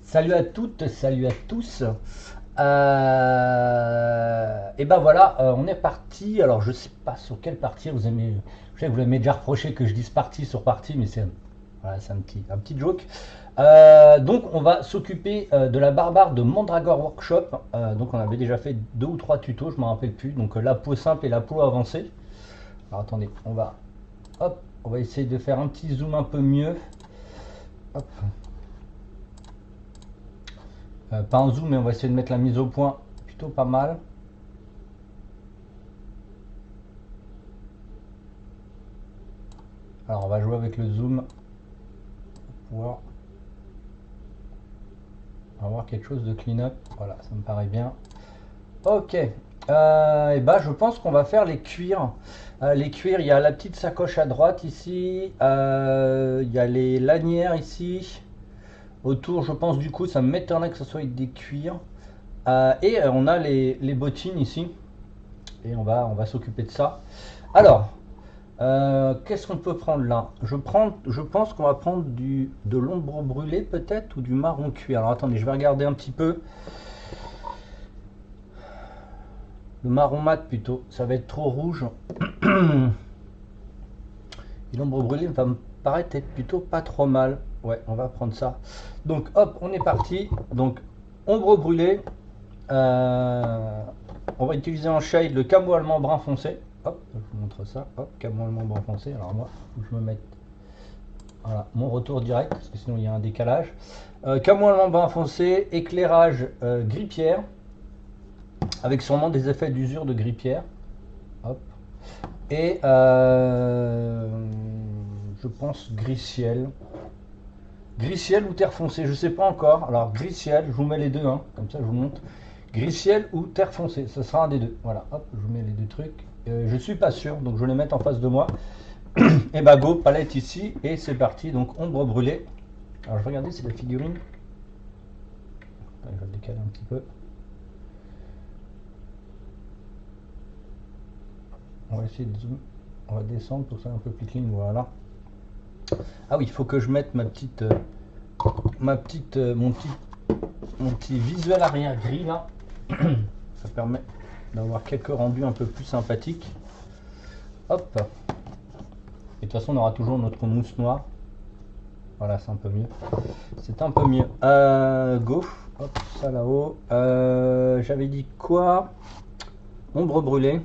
Salut à toutes, salut à tous. Et ben voilà, on est parti. Alors je sais pas sur quelle partie vous aimez. Je sais que vous m'avez déjà reproché que je dise partie sur partie, mais c'est voilà, c'est un petit joke. Donc on va s'occuper de la barbare de Mandragore Workshop. Donc on avait déjà fait deux ou trois tutos, je m'en rappelle plus. Donc la peau simple et la peau avancée. Alors attendez, on va essayer de faire un petit zoom un peu mieux. Hop. Pas en zoom, mais on va essayer de mettre la mise au point plutôt pas mal. Alors on va jouer avec le zoom pour pouvoir avoir quelque chose de clean-up. Voilà, ça me paraît bien. Ok, et bah je pense qu'on va faire les cuirs. Les cuirs, il y a la petite sacoche à droite ici, il y a les lanières ici. Autour, je pense du coup, ça m'étonnerait que ce soit des cuirs. Et on a les bottines ici. Et on va s'occuper de ça. Alors, qu'est-ce qu'on peut prendre là? Je pense qu'on va prendre de l'ombre brûlée peut-être ou du marron cuir. Alors attendez, je vais regarder un petit peu. Le marron mat plutôt, ça va être trop rouge. Et l'ombre brûlée va me paraître être plutôt pas trop mal. Ouais, on va prendre ça. Donc hop, on est parti. Donc ombre brûlée. Euh, on va utiliser en shade le camo allemand brun foncé. Hop, je vous montre ça. Hop, camo allemand brun foncé. Alors moi, faut que je me mette. Voilà, mon retour direct, parce que sinon il y a un décalage. Camo allemand brun foncé, éclairage gris pierre, avec sûrement des effets d'usure de gris pierre. Hop. Et je pense gris ciel. Gris ciel ou terre foncée, je sais pas encore. Alors gris ciel, je vous mets les deux, hein, comme ça je vous montre. Gris ciel ou terre foncée, ce sera un des deux. Voilà, hop, je vous mets les deux trucs. Je suis pas sûr, donc je vais les mettre en face de moi. Et bah go, palette ici, et c'est parti. Donc ombre brûlée. Alors je vais regarder si la figurine. Attends, je vais le décaler un petit peu. On va essayer de zoom. On va descendre pour que ça soit un peu plus clean. Voilà. Ah oui, il faut que je mette mon petit visuel arrière gris là. Ça permet d'avoir quelques rendus un peu plus sympathiques. Hop. Et de toute façon, on aura toujours notre mousse noire. Voilà, c'est un peu mieux. C'est un peu mieux. Go. Hop, ça là-haut. J'avais dit quoi? Ombre brûlée.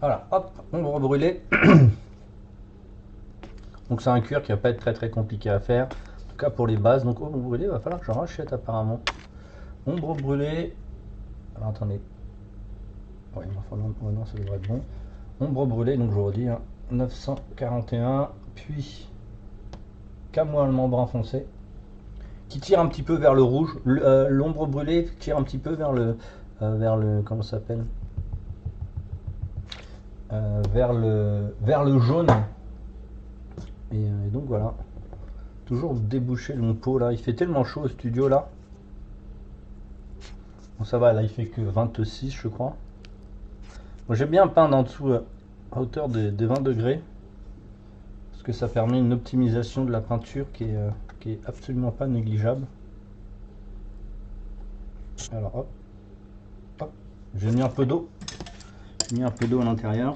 Voilà, hop, ombre brûlée. Donc c'est un cuir qui va pas être très très compliqué à faire. En tout cas pour les bases. Donc ombre brûlée, il va falloir que j'en rachète apparemment. Ombre brûlée. Alors attendez. Ouais, il va falloir. Oh non, ça devrait être bon. Ombre brûlée, donc je vous redis, hein, 941. Puis camo allemand brun foncé. Qui tire un petit peu vers le rouge. L'ombre brûlée tire un petit peu vers le comment ça s'appelle, vers le jaune. Et donc voilà. Toujours déboucher mon pot là. Il fait tellement chaud au studio là. Bon, ça va, là il fait que 26 je crois. Moi j'aime bien peindre en dessous à hauteur des 20 degrés. Parce que ça permet une optimisation de la peinture qui est absolument pas négligeable. Alors hop, hop, j'ai mis un peu d'eau. J'ai mis un peu d'eau à l'intérieur.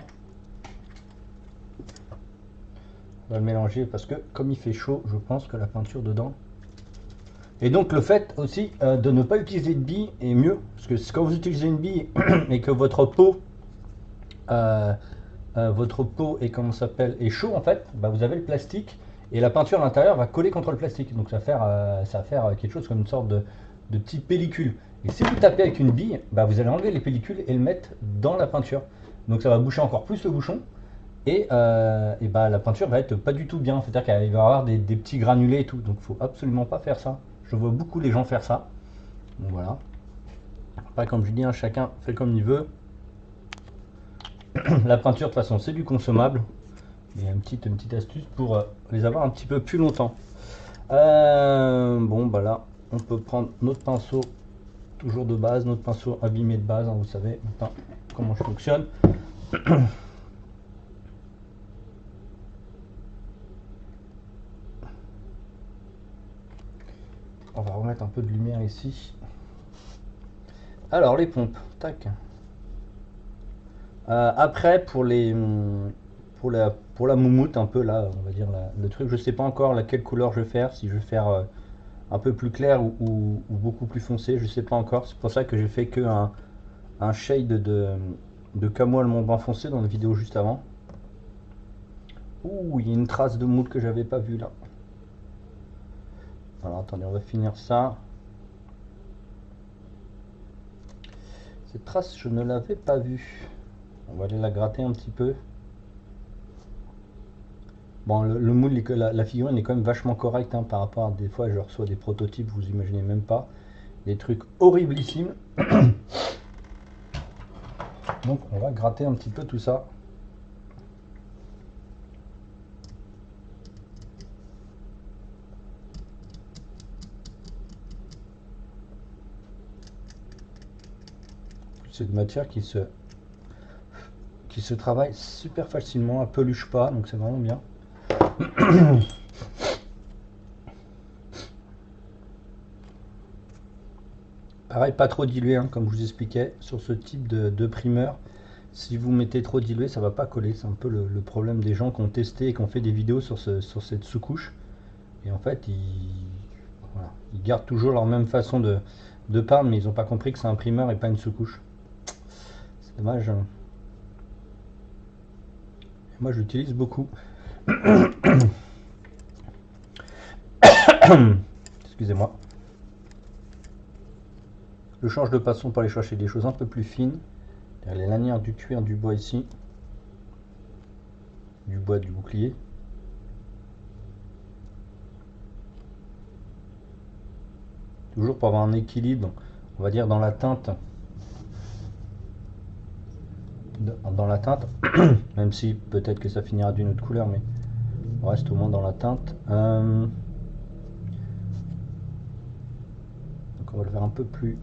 On va le mélanger parce que comme il fait chaud, je pense que la peinture dedans. Et donc le fait aussi de ne pas utiliser de bille est mieux. Parce que quand vous utilisez une bille et que votre pot est comment s'appelle est chaud en fait, bah, vous avez le plastique et la peinture à l'intérieur va coller contre le plastique. Donc ça va faire quelque chose comme une sorte de petite pellicule. Et si vous tapez avec une bille, bah, vous allez enlever les pellicules et le mettre dans la peinture. Donc ça va boucher encore plus le bouchon. Et bah, la peinture va être pas du tout bien. C'est-à-dire qu'il va y avoir des petits granulés et tout. Donc il faut absolument pas faire ça. Je vois beaucoup les gens faire ça. Donc voilà. Après, comme je dis, hein, chacun fait comme il veut. La peinture, de toute façon, c'est du consommable. Il y a une petite astuce pour les avoir un petit peu plus longtemps. Bon, bah là, on peut prendre notre pinceau toujours de base, notre pinceau abîmé de base, hein, vous savez maintenant comment je fonctionne. On va remettre un peu de lumière ici. Alors les pompes, tac. Après pour les pour la moumoute un peu là, on va dire le truc, je sais pas encore laquelle couleur je vais faire, si je vais faire un peu plus clair ou beaucoup plus foncé, je sais pas encore. C'est pour ça que j'ai fait que un shade de camo allemand brun foncé dans la vidéo juste avant. Ouh, il y a une trace de moule que j'avais pas vue là. Alors attendez, on va finir ça. Cette trace, je ne l'avais pas vue. On va aller la gratter un petit peu. Bon, le moule, la figurine est quand même vachement correcte hein, par rapport à des fois, je reçois des prototypes, vous imaginez même pas. Des trucs horriblissimes. Donc on va gratter un petit peu tout ça. C'est une matière qui se travaille super facilement, elle peluche pas, donc c'est vraiment bien. Pareil, pas trop dilué, hein, comme je vous expliquais, sur ce type de primeur. Si vous mettez trop dilué, ça va pas coller. C'est un peu le problème des gens qui ont testé et qui ont fait des vidéos sur cette sous-couche. Et en fait, voilà, ils gardent toujours leur même façon de peindre, mais ils n'ont pas compris que c'est un primeur et pas une sous-couche. C'est dommage. Et moi, je l'utilise beaucoup. Excusez-moi. Je change de façon pour aller chercher des choses un peu plus fines. Les lanières du cuir, du bois ici. Du bois, du bouclier. Toujours pour avoir un équilibre, on va dire dans la teinte. Dans la teinte, même si peut-être que ça finira d'une autre couleur, mais on reste au moins dans la teinte. Donc on va le faire un peu plus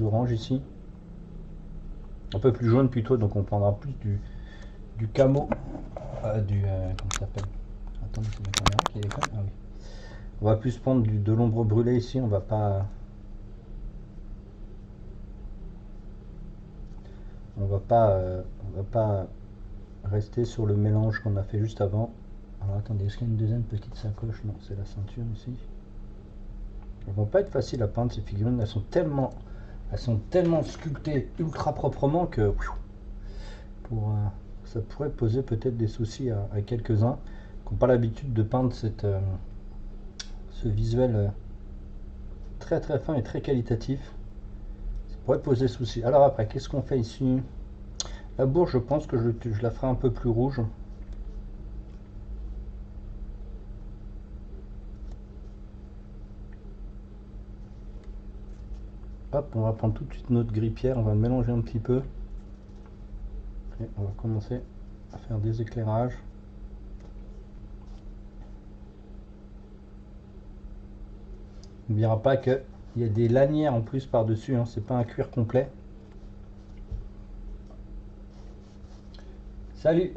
orange ici, un peu plus jaune plutôt, donc on prendra plus du camo, comment ça s'appelle, attendez, c'est ma caméra qui déconne. Ah oui. On va plus prendre de l'ombre brûlée ici, on va pas rester sur le mélange qu'on a fait juste avant. Alors attendez, est-ce qu'il y a une deuxième petite sacoche? Non, c'est la ceinture ici. Elles vont pas être faciles à peindre ces figurines, elles sont tellement sculptées ultra proprement que ça pourrait poser peut-être des soucis à quelques-uns qui n'ont pas l'habitude de peindre ce visuel très très fin et très qualitatif. Ça pourrait poser souci. Alors après, qu'est-ce qu'on fait ici? La bourge, je pense que je la ferai un peu plus rouge. Hop, on va prendre tout de suite notre gris-pierre, on va le mélanger un petit peu. Et on va commencer à faire des éclairages. N'oubliera pas qu'il y a des lanières en plus par-dessus, hein, c'est pas un cuir complet. Salut!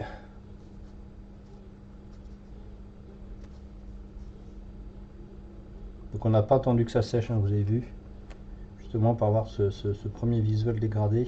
Donc on n'a pas attendu que ça sèche, hein, vous avez vu. Justement pour avoir ce premier visuel dégradé.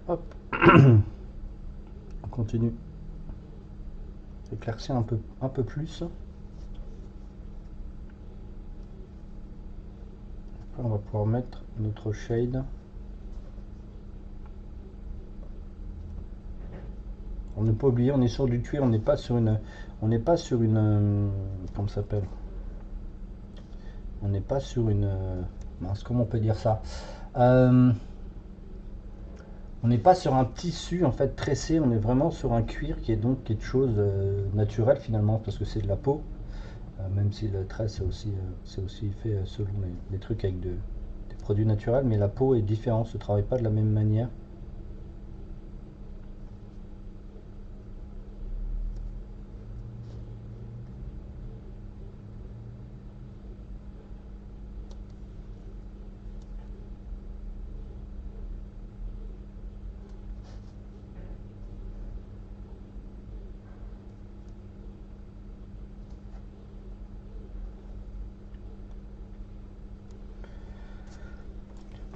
Hop. On continue. Éclaircir un peu plus. Après, on va pouvoir mettre notre shade. On ne peut pas oublier, on est sur du cuir, on n'est pas sur une, comment ça s'appelle? On n'est pas sur une mince, comment on peut dire ça? Euh, on n'est pas sur un tissu en fait tressé, on est vraiment sur un cuir qui est donc quelque chose naturel finalement, parce que c'est de la peau, même si le tresse c'est aussi fait selon les trucs avec des produits naturels, mais la peau est différente, se travaille pas de la même manière.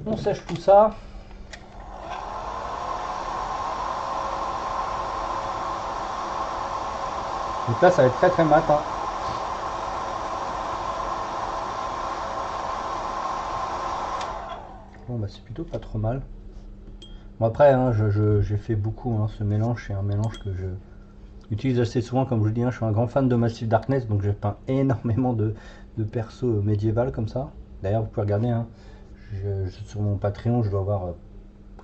On sèche tout ça. Donc là, ça va être très très mat, hein. Bon, bah c'est plutôt pas trop mal. Bon, après, hein, j'ai fait beaucoup, hein, ce mélange. C'est un mélange que je utilise assez souvent. Comme je vous dis, hein, je suis un grand fan de Massive Darkness, donc j'ai peint énormément de persos médiévales comme ça. D'ailleurs, vous pouvez regarder, hein, sur mon Patreon, je dois avoir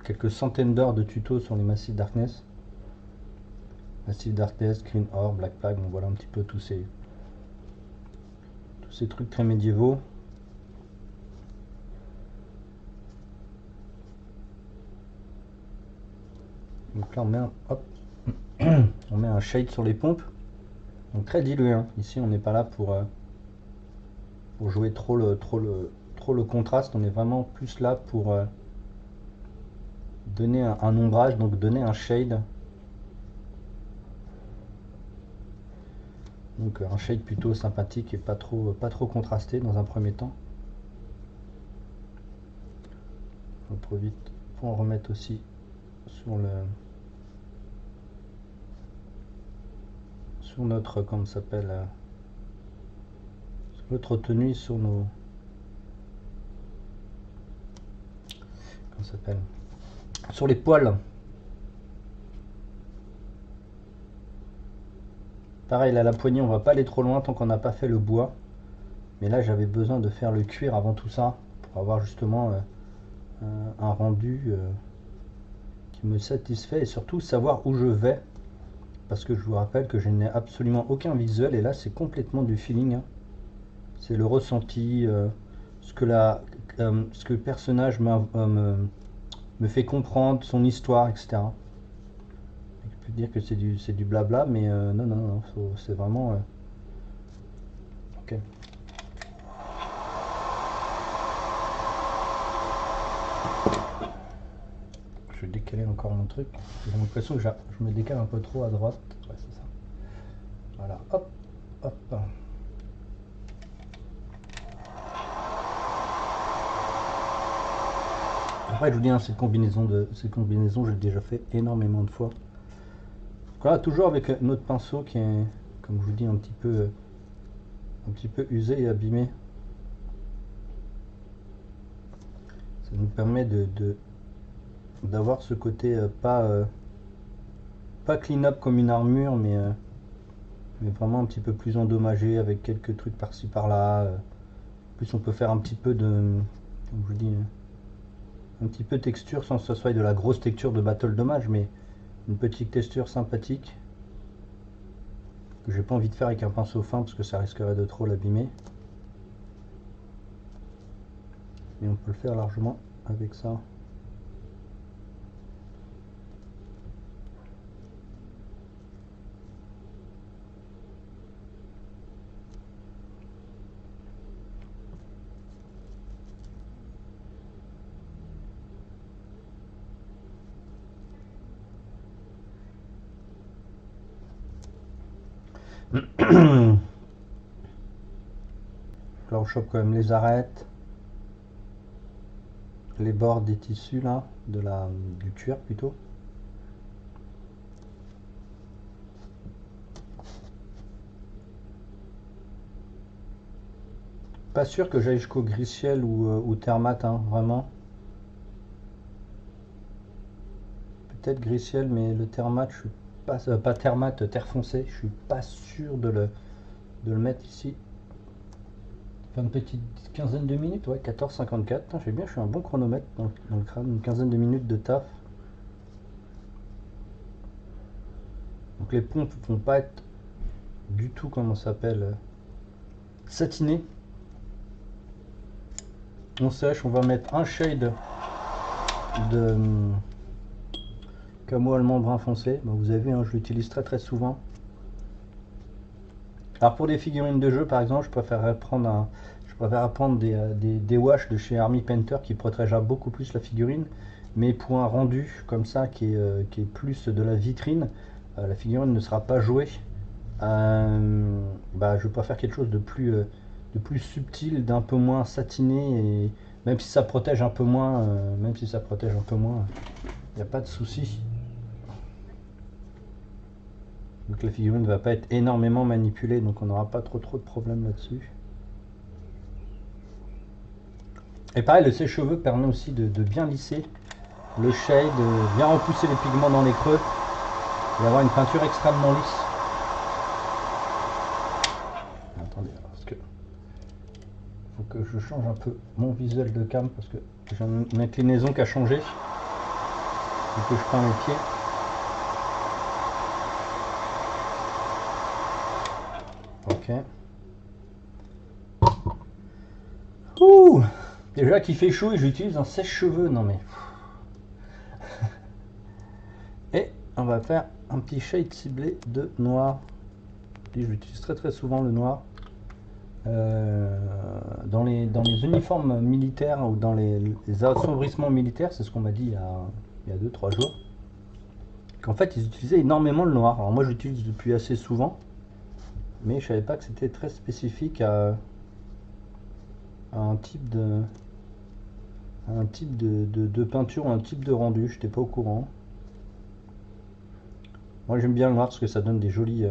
quelques centaines d'heures de tutos sur les Massive Darkness. Massive Darkness, Green Ore, Black Plague, donc voilà un petit peu tous ces trucs très médiévaux. Donc là, hop, on met un shade sur les pompes. Donc très dilué, hein. Ici, on n'est pas là pour jouer trop le contraste. On est vraiment plus là pour donner un ombrage, donc donner un shade. Donc un shade plutôt sympathique et pas trop contrasté dans un premier temps. On profite pour en remettre aussi sur notre, comme ça s'appelle, notre tenue, sur nos, comment ça s'appelle, sur les poils. Pareil, là la poignée, on va pas aller trop loin tant qu'on n'a pas fait le bois. Mais là, j'avais besoin de faire le cuir avant tout ça pour avoir justement un rendu qui me satisfait et surtout savoir où je vais. Parce que je vous rappelle que je n'ai absolument aucun visuel et là, c'est complètement du feeling, hein. C'est le ressenti, ce que le personnage me fait comprendre, son histoire, etc. Je peux dire que c'est du blabla, mais non, non, non, c'est vraiment. Ok. Je vais décaler encore mon truc. J'ai l'impression que je me décale un peu trop à droite. Ouais, c'est ça. Voilà, hop, hop. Après, je vous dis, hein, cette combinaison, j'ai déjà fait énormément de fois. Voilà, toujours avec notre pinceau qui est, comme je vous dis, un petit peu usé et abîmé. Ça nous permet d'avoir ce côté pas clean-up comme une armure, mais vraiment un petit peu plus endommagé avec quelques trucs par-ci par-là. En plus, on peut faire un petit peu de, comme je vous dis, un petit peu texture sans que ce soit de la grosse texture de Battle Dommage, mais une petite texture sympathique que j'ai pas envie de faire avec un pinceau fin parce que ça risquerait de trop l'abîmer. Mais on peut le faire largement avec ça. Là on chope quand même les arêtes, les bords des tissus là, du cuir plutôt. Pas sûr que j'aille jusqu'au gris-ciel ou thermate, hein, vraiment. Peut-être gris-ciel, mais le thermate, je suis pas thermate, terre foncée, je suis pas sûr de le mettre ici. fait une petite quinzaine de minutes, ouais, 14,54. J'ai bien, je suis un bon chronomètre dans le crâne, une quinzaine de minutes de taf. Donc les pompes vont pas être du tout, comment ça s'appelle, satinées. On sèche, on va mettre un shade de camo allemand brun foncé. Bon, vous avez vu, hein, je l'utilise très souvent. Alors pour des figurines de jeu par exemple, je préférerais prendre des wash de chez Army Painter qui protégera beaucoup plus la figurine. Mais pour un rendu comme ça qui est plus de la vitrine, la figurine ne sera pas jouée. Je préfère quelque chose de plus subtil, d'un peu moins satiné, et même si ça protège un peu moins, il n'y a pas de souci. Donc la figurine ne va pas être énormément manipulée, donc on n'aura pas trop de problèmes là-dessus. Et pareil, le sèche-cheveux permet aussi de bien lisser le shade, de bien repousser les pigments dans les creux et d'avoir une peinture extrêmement lisse. Attendez, parce que faut que je change un peu mon visuel de cam parce que j'ai une inclinaison qui a changé et que je prends les pieds. Ok. Ouh, déjà qu'il fait chaud et j'utilise un sèche-cheveux, non mais. Et on va faire un petit shade ciblé de noir. J'utilise très souvent le noir. Dans les uniformes militaires ou dans les assombrissements militaires, c'est ce qu'on m'a dit il y a 2-3 jours, qu'en fait ils utilisaient énormément le noir. Alors moi j'utilise depuis assez souvent, mais je savais pas que c'était très spécifique à un type de peinture ou un type de rendu. Je n'étais pas au courant. Moi j'aime bien le noir parce que ça donne des jolis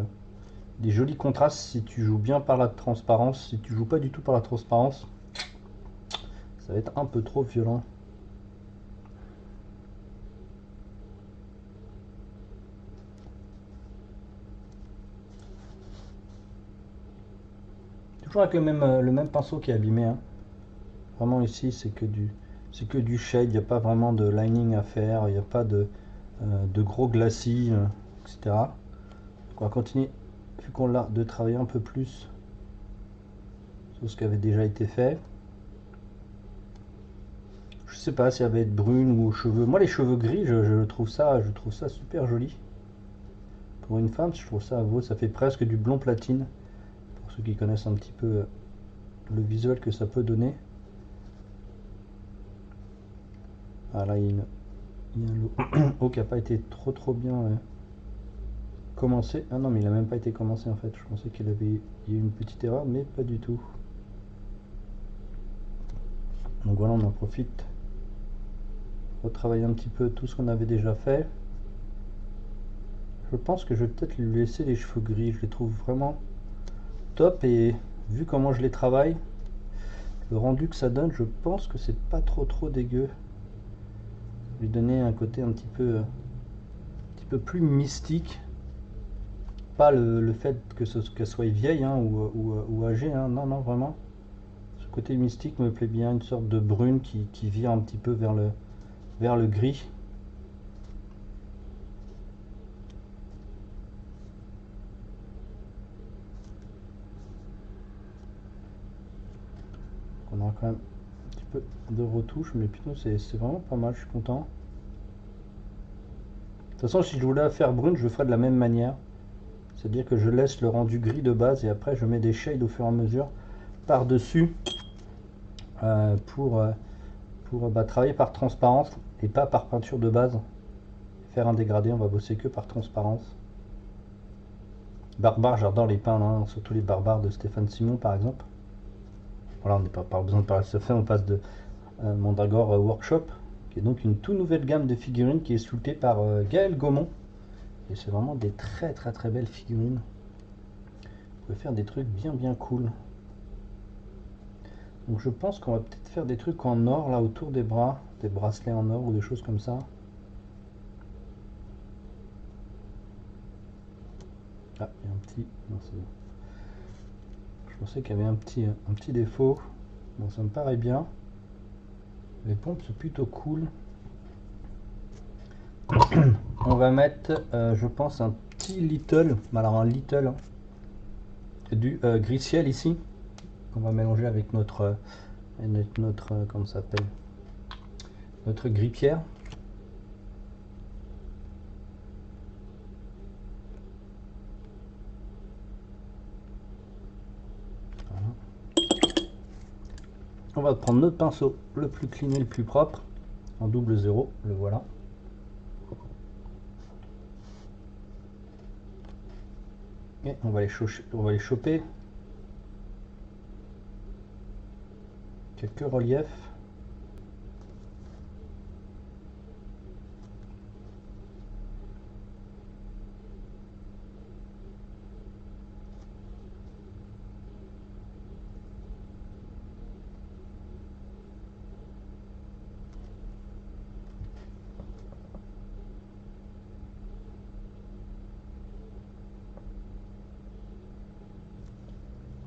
contrastes si tu joues bien par la transparence. Si tu joues pas du tout par la transparence, ça va être un peu trop violent. Toujours avec le même pinceau qui est abîmé, hein. Vraiment ici c'est que du shade, il n'y a pas vraiment de lining à faire, il n'y a pas de gros glacis, etc. Donc on va continuer, vu qu'on l'a, de travailler un peu plus sur ce qui avait déjà été fait. Je sais pas si elle va être brune ou aux cheveux. Moi les cheveux gris, je trouve ça super joli. Pour une femme, je trouve ça fait presque du blond platine. Pour ceux qui connaissent un petit peu le visuel que ça peut donner. Ah là, il y a un lot qui n'a pas été trop bien commencé. Ah non, mais il n'a même pas été commencé en fait. Je pensais qu'il y eu une petite erreur, mais pas du tout. Donc voilà, on en profite. Retravailler un petit peu tout ce qu'on avait déjà fait. Je pense que je vais peut-être lui laisser les cheveux gris. Je les trouve vraiment top et vu comment je les travaille, le rendu que ça donne, je pense que c'est pas trop dégueu. Lui donner un côté un petit peu plus mystique. Pas le fait qu'elle soit vieille, hein, ou âgée, hein. Non, vraiment. Ce côté mystique me plaît bien, une sorte de brune qui vire un petit peu vers le gris. On aura quand même un petit peu de retouche, mais putain, c'est vraiment pas mal, je suis content. De toute façon, si je voulais la faire brune, je le ferais de la même manière. C'est-à-dire que je laisse le rendu gris de base et après je mets des shades au fur et à mesure par-dessus pour travailler par transparence et pas par peinture de base. Faire un dégradé, on va bosser que par transparence. Barbare, j'adore les peindre, hein, surtout les barbares de Stéphane Simon par exemple. Voilà, on n'a pas besoin de parler de ce fait, on passe de Mandragore Workshop, qui est donc une toute nouvelle gamme de figurines qui est sculptée par Gaël Gaumont. Et c'est vraiment des très belles figurines. Vous pouvez faire des trucs bien cool. Donc je pense qu'on va peut-être faire des trucs en or là autour des bras, des bracelets en or ou des choses comme ça. Ah, il y a un petit... Non, c'est bon. pensais qu'il y avait un petit défaut. Bon, ça me paraît bien. Les pompes, c'est plutôt cool. On va mettre, je pense, un petit little, alors un little, hein, du gris ciel ici. On va mélanger avec notre comment ça s'appelle, notre gris pierre. Voilà. On va prendre notre pinceau le plus clean et le plus propre, en double zéro, le voilà. Et on va les choper quelques reliefs.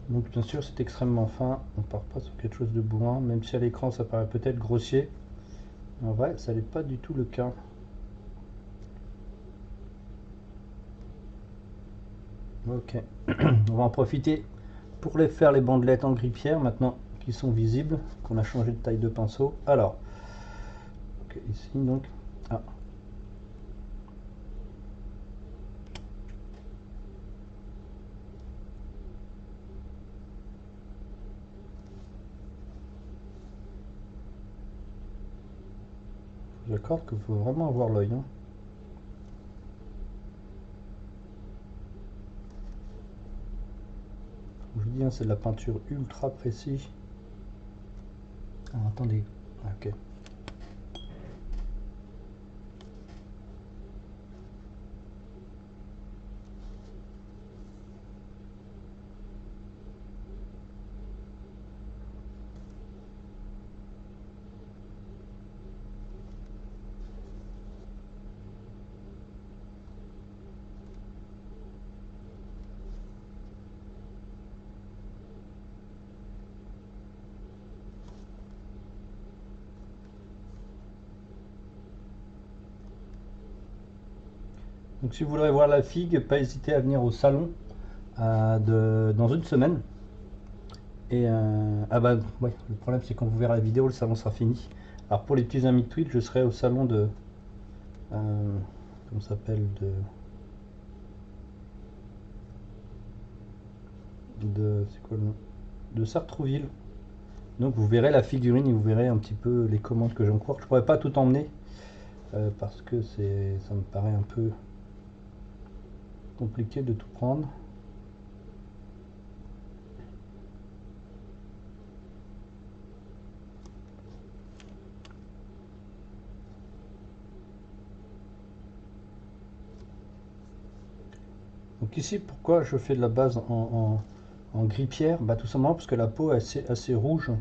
Donc bien sûr c'est extrêmement fin, on part pas sur quelque chose de bourrin, même si à l'écran ça paraît peut-être grossier. En vrai ça n'est pas du tout le cas. Ok, on va en profiter pour les faire les bandelettes en gris pierre maintenant qu'ils sont visibles, qu'on a changé de taille de pinceau. Alors, okay, ici donc, ah. J'accorde qu'il faut vraiment avoir l'œil. Hein. Je vous dis, hein, c'est de la peinture ultra précis. Ah, attendez, ok. Donc si vous voudrez voir la figue, pas hésiter à venir au salon dans une semaine. Et ah bah ouais, le problème c'est quand vous verrez la vidéo, le salon sera fini. Alors pour les petits amis de Twitch, je serai au salon de comment ça s'appelle c'est quoi le nom, de Sartrouville. Donc vous verrez la figurine et vous verrez un petit peu les commandes que j'encours. Je pourrais pas tout emmener parce que ça me paraît un peu compliqué de tout prendre. Donc ici, pourquoi je fais de la base en gris pierre? Bah, tout simplement parce que la peau est assez rouge,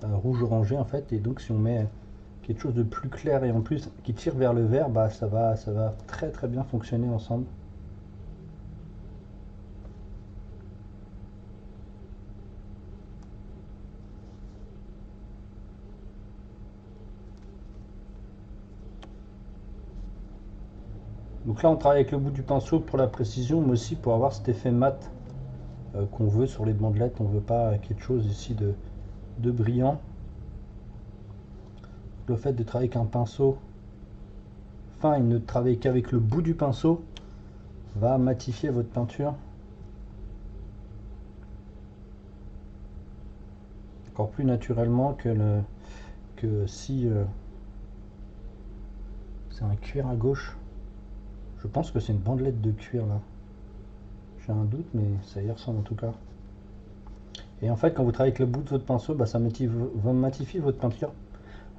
rouge orangé en fait, et donc si on met quelque chose de plus clair et en plus qui tire vers le vert, bah ça va très très bien fonctionner ensemble. Donc là on travaille avec le bout du pinceau pour la précision, mais aussi pour avoir cet effet mat qu'on veut sur les bandelettes. On veut pas quelque chose ici de brillant. Le fait de travailler avec un pinceau fin et ne travailler qu'avec le bout du pinceau va matifier votre peinture encore plus naturellement que si c'est un cuir à gauche. Je pense que c'est une bandelette de cuir là. J'ai un doute, mais ça y ressemble en tout cas. Et en fait, quand vous travaillez avec le bout de votre pinceau, bah, ça matifie votre peinture.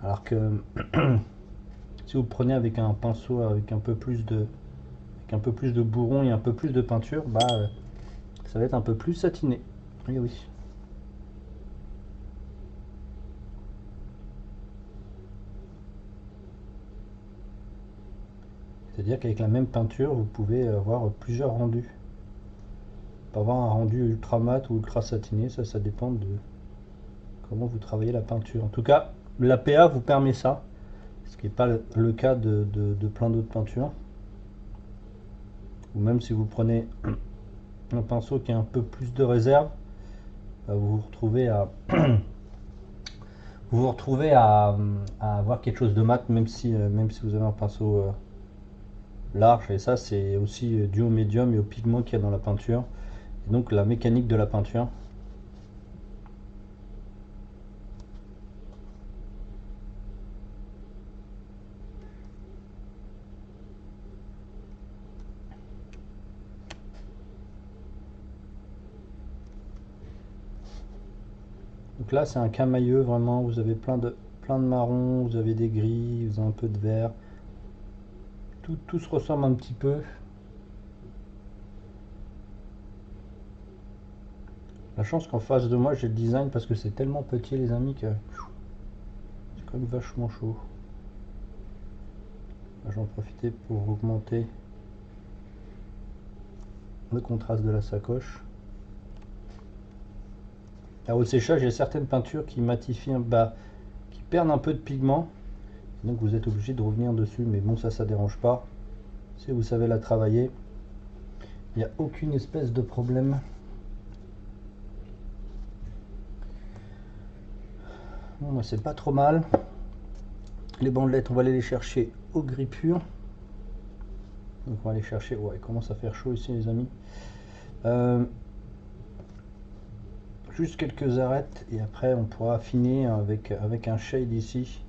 Alors que si vous prenez avec un pinceau avec un peu plus de bourron et un peu plus de peinture, bah, ça va être un peu plus satiné. Et oui. C'est-à-dire qu'avec la même peinture, vous pouvez avoir plusieurs rendus. Pour avoir un rendu ultra mat ou ultra satiné, ça dépend de comment vous travaillez la peinture. En tout cas, l'APA vous permet ça, ce qui n'est pas le cas de plein d'autres peintures. Ou même si vous prenez un pinceau qui a un peu plus de réserve, vous vous retrouvez à avoir quelque chose de mat, même si vous avez un pinceau large. Et ça, c'est aussi dû au médium et au pigment qu'il y a dans la peinture. Et donc la mécanique de la peinture. Donc là, c'est un camailleux vraiment. Vous avez plein de marron, vous avez des gris, vous avez un peu de vert. Tout se ressemble un petit peu. La chance qu'en face de moi, j'ai le design parce que c'est tellement petit, les amis, que c'est quand même vachement chaud. J'en profite pour augmenter le contraste de la sacoche. Alors, au séchage, il y a certaines peintures qui matifient, qui perdent un peu de pigment. Donc vous êtes obligé de revenir dessus, mais bon, ça dérange pas. Si vous savez la travailler, il n'y a aucune espèce de problème. Bon, moi, c'est pas trop mal. Les bandelettes, on va aller les chercher au gris pur. Donc on va aller chercher. Ouais, il commence à faire chaud ici, les amis. Juste quelques arêtes et après on pourra affiner avec un shade ici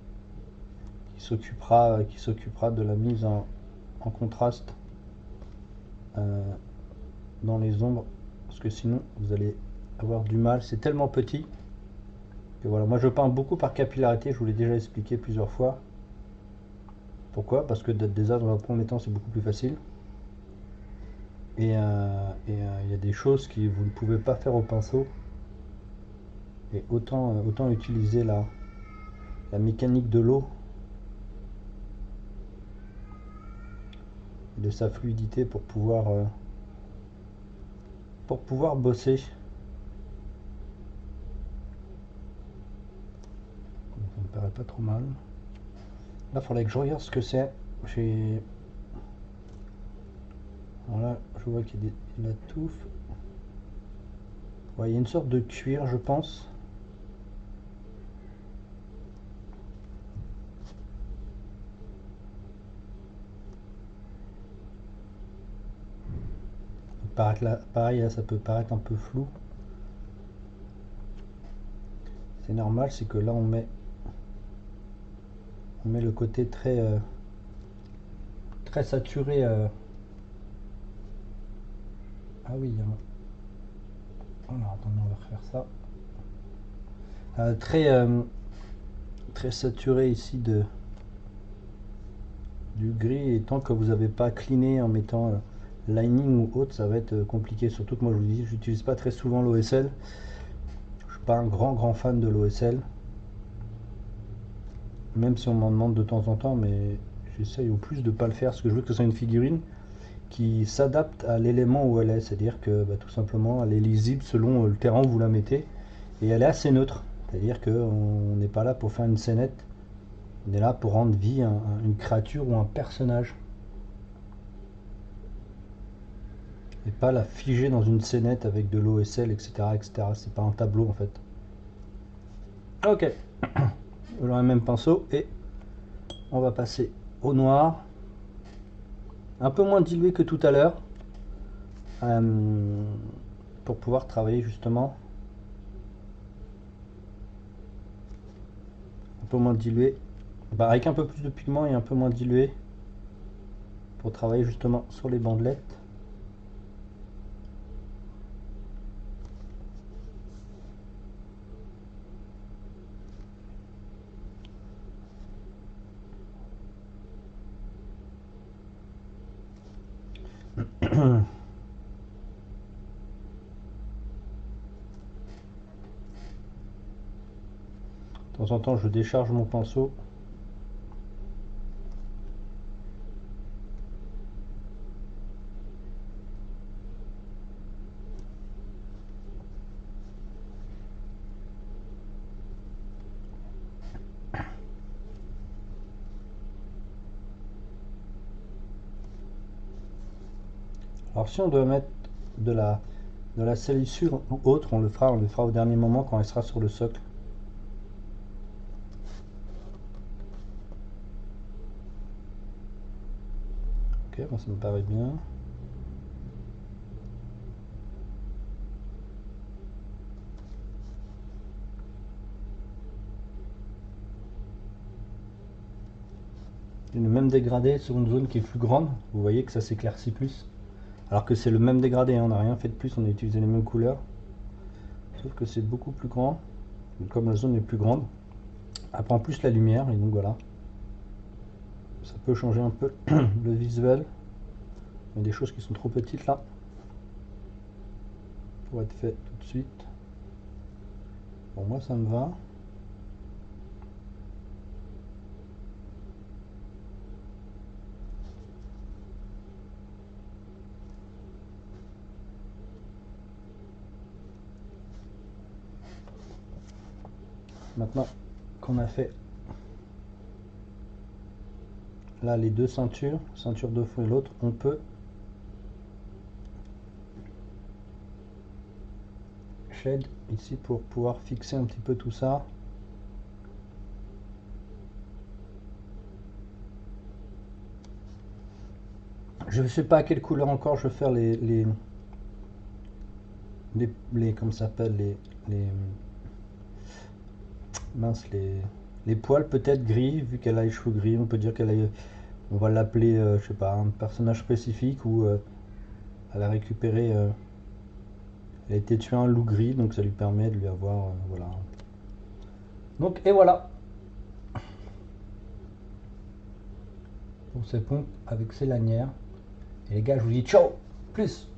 qui s'occupera de la mise en contraste dans les ombres, parce que sinon vous allez avoir du mal. C'est tellement petit que voilà. Moi je peins beaucoup par capillarité, je vous l'ai déjà expliqué plusieurs fois. Pourquoi? Parce que déjà dans un premier temps c'est beaucoup plus facile. Et il y a des choses que vous ne pouvez pas faire au pinceau. Et autant utiliser la mécanique de l'eau et de sa fluidité pour pouvoir bosser. Ça me paraît pas trop mal. Là, il faudrait que je regarde ce que c'est. Voilà, je vois qu'il y a de la touffe. Ouais, il y a une sorte de cuir, je pense. Pareil, là, ça peut paraître un peu flou. C'est normal, c'est que là, on met le côté très saturé. Ah oui, il y a alors, attendez, on va refaire ça. Très saturé ici du gris, et tant que vous n'avez pas cleané en mettant lining ou autre, ça va être compliqué. Surtout que moi, je vous dis, j'utilise pas très souvent l'OSL. Je suis pas un grand fan de l'OSL, même si on m'en demande de temps en temps, mais j'essaye au plus de pas le faire, parce que je veux que ce soit une figurine qui s'adapte à l'élément où elle est, c'est-à-dire que tout simplement elle est lisible selon le terrain où vous la mettez, et elle est assez neutre, c'est-à-dire qu'on n'est pas là pour faire une scénette, on est là pour rendre vie à une créature ou un personnage, et pas la figer dans une scénette avec de l'OSL, etc., etc. C'est pas un tableau en fait. Ok, on a le même pinceau et on va passer au noir, un peu moins dilué que tout à l'heure, pour pouvoir travailler justement un peu moins dilué, avec un peu plus de pigment et un peu moins dilué, pour travailler justement sur les bandelettes. De temps en temps, je décharge mon pinceau. Alors si on doit mettre de la salissure ou autre, on le fera au dernier moment quand elle sera sur le socle. Ok, bon, ça me paraît bien. Le même dégradé sur une zone qui est plus grande, vous voyez que ça s'éclaircit plus. Alors que c'est le même dégradé, hein, on n'a rien fait de plus, on a utilisé les mêmes couleurs. Sauf que c'est beaucoup plus grand, comme la zone est plus grande. Elle prend plus la lumière, et donc voilà. Ça peut changer un peu le visuel. Il y a des choses qui sont trop petites là, pour être fait tout de suite. Bon, moi ça me va. Maintenant qu'on a fait là les deux ceintures, ceinture de fond et l'autre, on peut shade ici pour pouvoir fixer un petit peu tout ça. Je ne sais pas à quelle couleur encore je vais faire comment ça s'appelle les mince les poils, peut-être gris, vu qu'elle a les cheveux gris. On peut dire on va l'appeler je sais pas, un personnage spécifique, ou elle a récupéré elle a été tuée un loup gris, donc ça lui permet de lui avoir voilà. Donc et voilà pour ces pompes avec ses lanières. Et les gars, je vous dis ciao, plus.